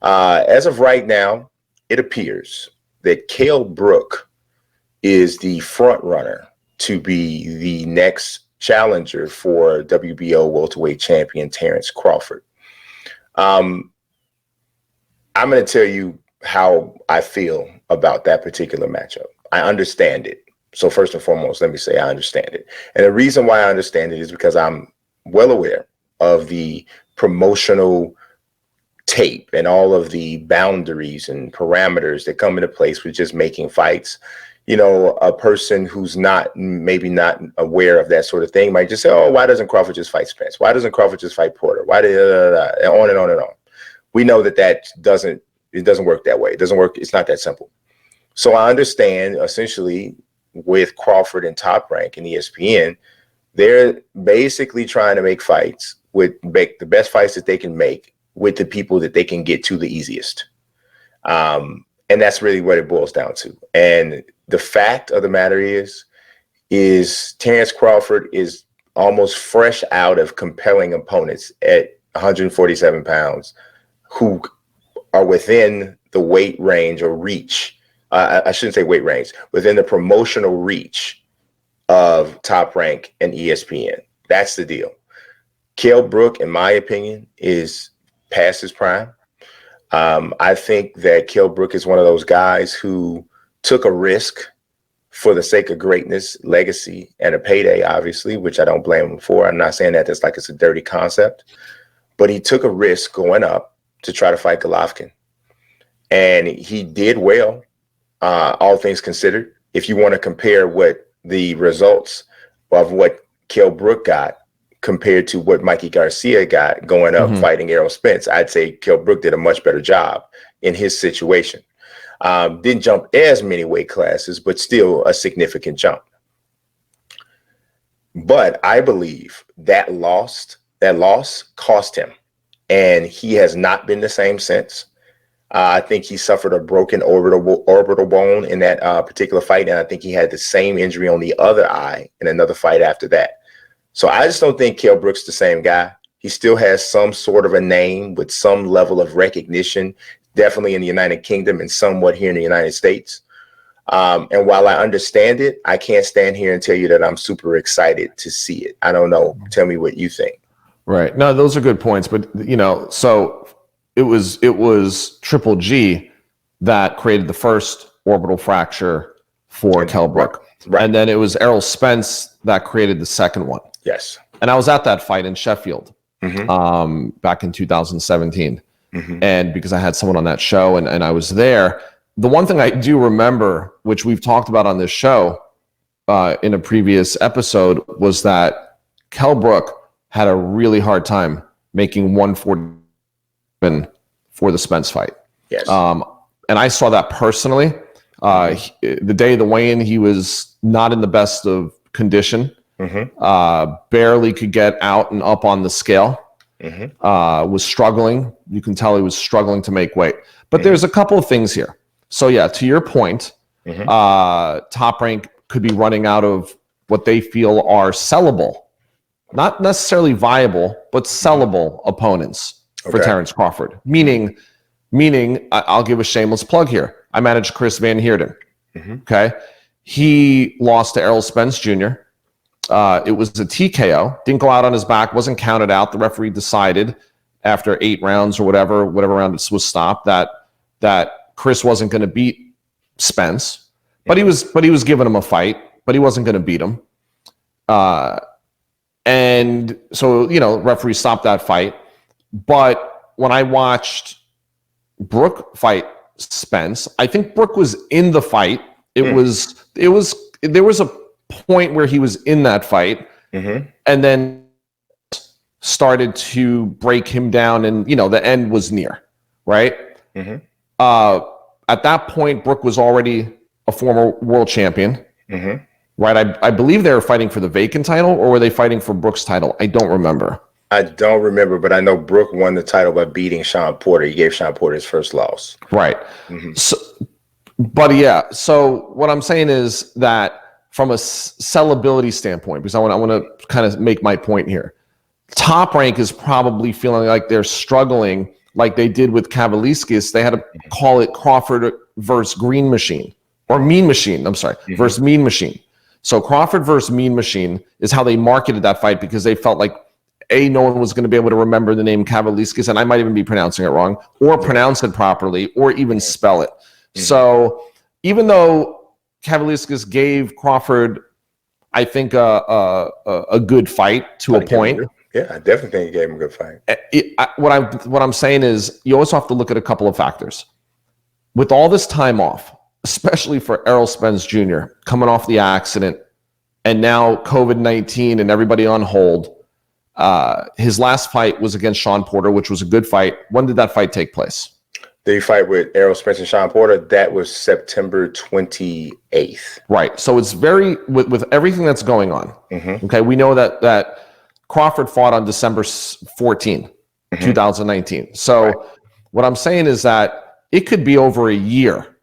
As of right now, it appears that Kell Brook is the front runner to be the next challenger for WBO welterweight champion Terence Crawford. I'm going to tell you how I feel about that particular matchup. I understand it. So first and foremost, let me say I understand it. And the reason why I understand it is because I'm well aware of the promotional tape and all of the boundaries and parameters that come into place with just making fights. You know, a person who's maybe not aware of that sort of thing might just say, oh, why doesn't Crawford just fight Spence? Why doesn't Crawford just fight Porter? Why and on and on and on. We know that it doesn't work that way. It doesn't work. It's not that simple. So I understand essentially with Crawford and Top Rank and ESPN, they're basically trying to make the best fights that they can make with the people that they can get to the easiest. And that's really what it boils down to. And the fact of the matter is Terence Crawford is almost fresh out of compelling opponents at 147 pounds who are within the weight range or reach. I shouldn't say weight range, within the promotional reach of Top Rank and ESPN. That's the deal. Kell Brook, in my opinion, is past his prime. I think that Kell Brook is one of those guys who took a risk for the sake of greatness, legacy, and a payday, obviously, which I don't blame him for. I'm not saying that that's like it's a dirty concept, but he took a risk going up to try to fight Golovkin. And he did well, all things considered. If you want to compare what the results of what Kell Brook got compared to what Mikey Garcia got going up fighting Errol Spence, I'd say Kell Brook did a much better job in his situation. Didn't jump as many weight classes, but still a significant jump. But I believe that loss cost him, and he has not been the same since. I think he suffered a broken orbital bone in that particular fight, and I think he had the same injury on the other eye in another fight after that. So I just don't think Kell Brook's the same guy. He still has some sort of a name with some level of recognition, definitely in the United Kingdom and somewhat here in the United States. And while I understand it, I can't stand here and tell you that I'm super excited to see it. I don't know. Tell me what you think. Right. No, those are good points. But, you know, so it was Triple G that created the first orbital fracture for Kell Brook. Right. And then it was Errol Spence that created the second one. Yes. And I was at that fight in Sheffield back in 2017. And because I had someone on that show and I was there, the one thing I do remember, which we've talked about on this show in a previous episode, was that Kell Brook had a really hard time making 147 for the Spence fight. Yes. And I saw that personally. The day of the weigh-in, he was not in the best of condition. Barely could get out and up on the scale. Was struggling. You can tell he was struggling to make weight. But there's a couple of things here. So yeah, to your point, Top Rank could be running out of what they feel are sellable, not necessarily viable, but sellable opponents for Terence Crawford. Meaning, I'll give a shameless plug here. I managed Chris Van Heerden. Okay, he lost to Errol Spence Jr. It was a TKO. Didn't go out on his back. Wasn't counted out. The referee decided after 8 rounds or whatever round it was stopped, that Chris wasn't going to beat Spence, but he was giving him a fight, but he wasn't going to beat him. And so, you know, referee stopped that fight. But when I watched Brook fight Spence, I think Brook was in the fight. There was a point where he was in that fight and then started to break him down, and you know the end was near, right? At that point, Brook was already a former world champion, right? I believe they were fighting for the vacant title, or were they fighting for Brook's title? I don't remember. I don't remember, but I know Brook won the title by beating Sean Porter. He gave Sean Porter his first loss. Right. So, but yeah, so what I'm saying is that from a sellability standpoint, because I want to kind of make my point here, Top Rank is probably feeling like they're struggling like they did with Kavaliauskas, they had to call it Crawford versus Green Machine or Mean Machine. I'm sorry, versus Mean Machine. So Crawford versus Mean Machine is how they marketed that fight because they felt like no one was going to be able to remember the name Kavaliauskas, and I might even be pronouncing it wrong, or pronounce it properly, or even spell it. So even though Kavaliauskas gave Crawford, I think, a good fight to a point. Yeah, I definitely think he gave him a good fight. What I'm saying is you always have to look at a couple of factors. With all this time off, especially for Errol Spence Jr., coming off the accident, and now COVID-19 and everybody on hold, his last fight was against Sean Porter, which was a good fight. When did that fight take place? The fight with Errol Spence and Sean Porter, that was September 28th. Right. So it's with everything that's going on. Okay, we know that Crawford fought on December 14, 2019. So what I'm saying is that it could be over a year.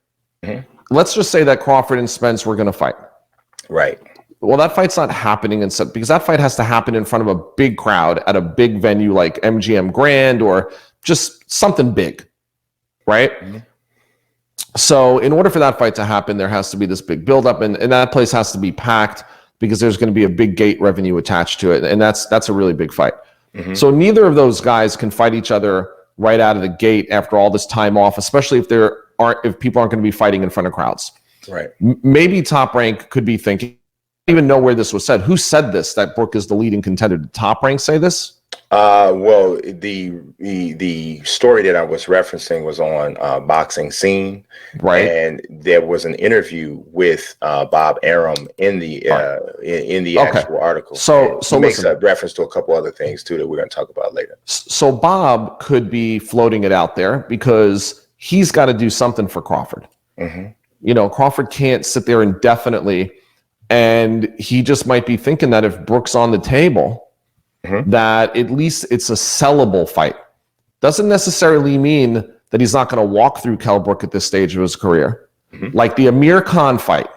Let's just say that Crawford and Spence were going to fight. Right. Well, that fight's not happening because that fight has to happen in front of a big crowd at a big venue like MGM Grand or just something big, right? So in order for that fight to happen, there has to be this big buildup, and that place has to be packed because there's going to be a big gate revenue attached to it, and that's a really big fight. So neither of those guys can fight each other right out of the gate after all this time off, especially if people aren't going to be fighting in front of crowds. Right. Maybe Top Rank could be thinking. Even know where this was said. Who said this? That Brook is the leading contender. Did Top Rank say this? Well, the story that I was referencing was on Boxing Scene, right? And there was an interview with Bob Arum in the actual article. So he makes a reference to a couple other things too that we're going to talk about later. So Bob could be floating it out there because he's got to do something for Crawford. You know, Crawford can't sit there indefinitely. And he just might be thinking that if Brook's on the table, that at least it's a sellable fight. Doesn't necessarily mean that he's not going to walk through Kell Brook at this stage of his career. Like the Amir Khan fight,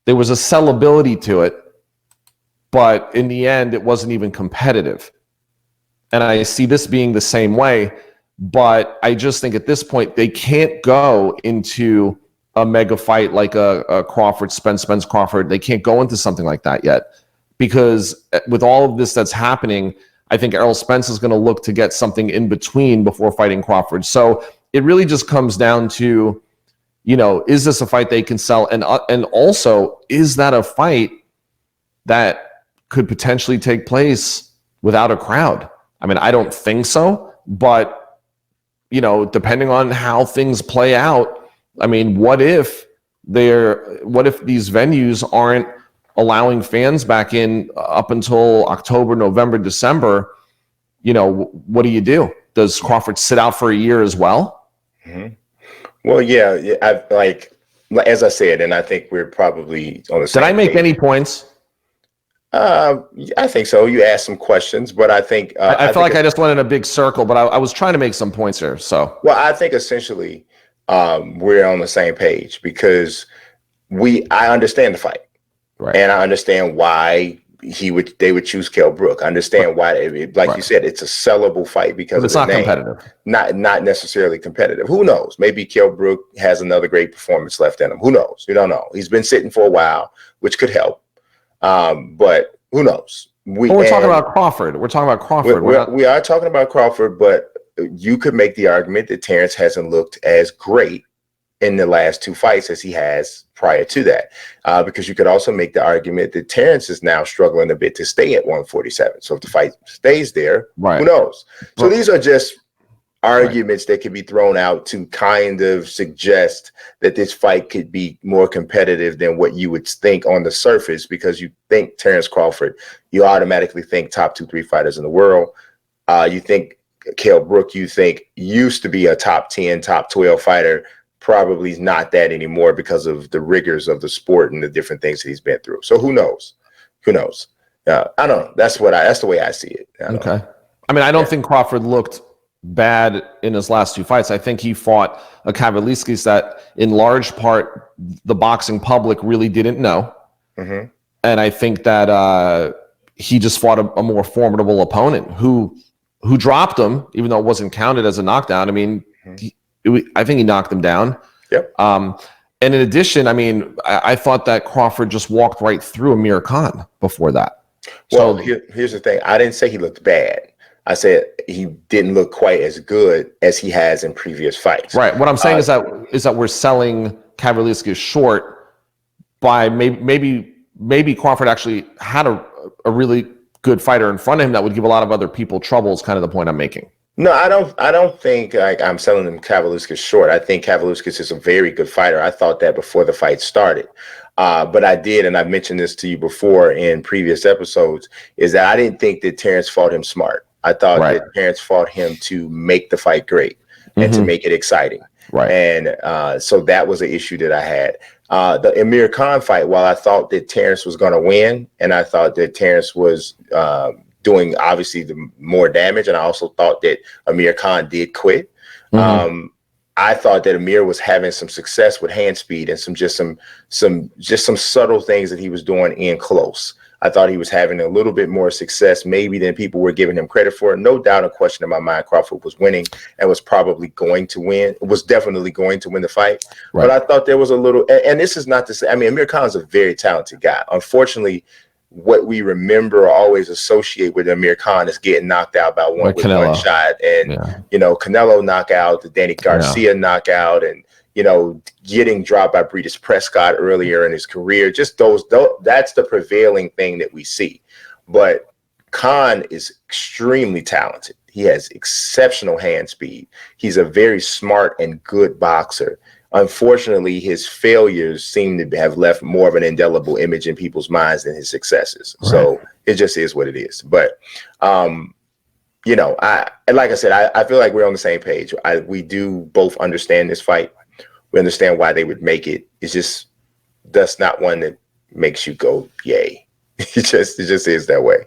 there was a sellability to it, but in the end, it wasn't even competitive. And I see this being the same way, but I just think at this point, they can't go into a mega fight like a Crawford, Spence Crawford. They can't go into something like that yet because with all of this that's happening, I think Errol Spence is going to look to get something in between before fighting Crawford. So it really just comes down to, you know, is this a fight they can sell? And also, is that a fight that could potentially take place without a crowd? I mean, I don't think so, but, you know, depending on how things play out, I mean, what if these venues aren't allowing fans back in up until October, November, December? You know, what do? Does Crawford sit out for a year as well? Well, yeah, as I said, and I think we're probably on the same Did I make page. any points? I think so. You asked some questions, but I think I feel like I just went in a big circle, but I was trying to make some points here. So, well, I think essentially we're on the same page because I understand the fight, right, and I understand why they would choose Kell Brook. I understand why, you said, it's a sellable fight because it's not competitive. Not necessarily competitive. Who knows? Maybe Kell Brook has another great performance left in him. Who knows? You don't know. He's been sitting for a while, which could help. But who knows? We're talking about Crawford. We're talking about Crawford. We are talking about Crawford, but you could make the argument that Terence hasn't looked as great in the last two fights as he has prior to that. Because you could also make the argument that Terence is now struggling a bit to stay at 147. So if the fight stays there, who knows? So these are just arguments that could be thrown out to kind of suggest that this fight could be more competitive than what you would think on the surface, because you think Terence Crawford, you automatically think top 2-3 fighters in the world. You think Kell Brook, you think used to be a top 10, top 12 fighter, probably is not that anymore because of the rigors of the sport and the different things that he's been through. So who knows? I don't know. That's the way I see it. Okay. I mean, I don't think Crawford looked bad in his last two fights. I think he fought a Kavaliauskas that in large part the boxing public really didn't know. And I think that he just fought a more formidable opponent who who dropped him, even though it wasn't counted as a knockdown. I mean, I think he knocked him down. Yep. And in addition, I mean, I thought that Crawford just walked right through Amir Khan before that. Well, here's the thing. I didn't say he looked bad. I said he didn't look quite as good as he has in previous fights. Right. What I'm saying is that we're selling Kavaliauskas short by maybe Crawford actually had a really good fighter in front of him that would give a lot of other people trouble is kind of the point I'm making. No, I don't think I'm selling him Kavaliauskas short. I think Kavaliauskas is a very good fighter. I thought that before the fight started. But I did, and I've mentioned this to you before in previous episodes, is that I didn't think that Terence fought him smart. I thought that Terence fought him to make the fight great and to make it exciting. Right. And so that was an issue that I had. The Amir Khan fight, while I thought that Terence was going to win, and I thought that Terence was doing obviously the more damage, and I also thought that Amir Khan did quit. I thought that Amir was having some success with hand speed and some subtle things that he was doing in close. I thought he was having a little bit more success maybe than people were giving him credit for. No doubt, a question in my mind, Crawford was winning and was probably going to win. Was definitely going to win the fight. Right. But I thought there was a little, and this is not to say, I mean, Amir Khan's a very talented guy. Unfortunately, what we remember or always associate with Amir Khan is getting knocked out by one shot. And, you know, Canelo knockout, the Danny Garcia knockout, and, you know, getting dropped by Breedis Prescott earlier in his career. Just that's the prevailing thing that we see. But Khan is extremely talented. He has exceptional hand speed. He's a very smart and good boxer. Unfortunately, his failures seem to have left more of an indelible image in people's minds than his successes. Right. So it just is what it is. But, you know, like I said, I feel like we're on the same page. We do both understand this fight. We understand why they would make it. It's just, that's not one that makes you go, yay. It just is that way.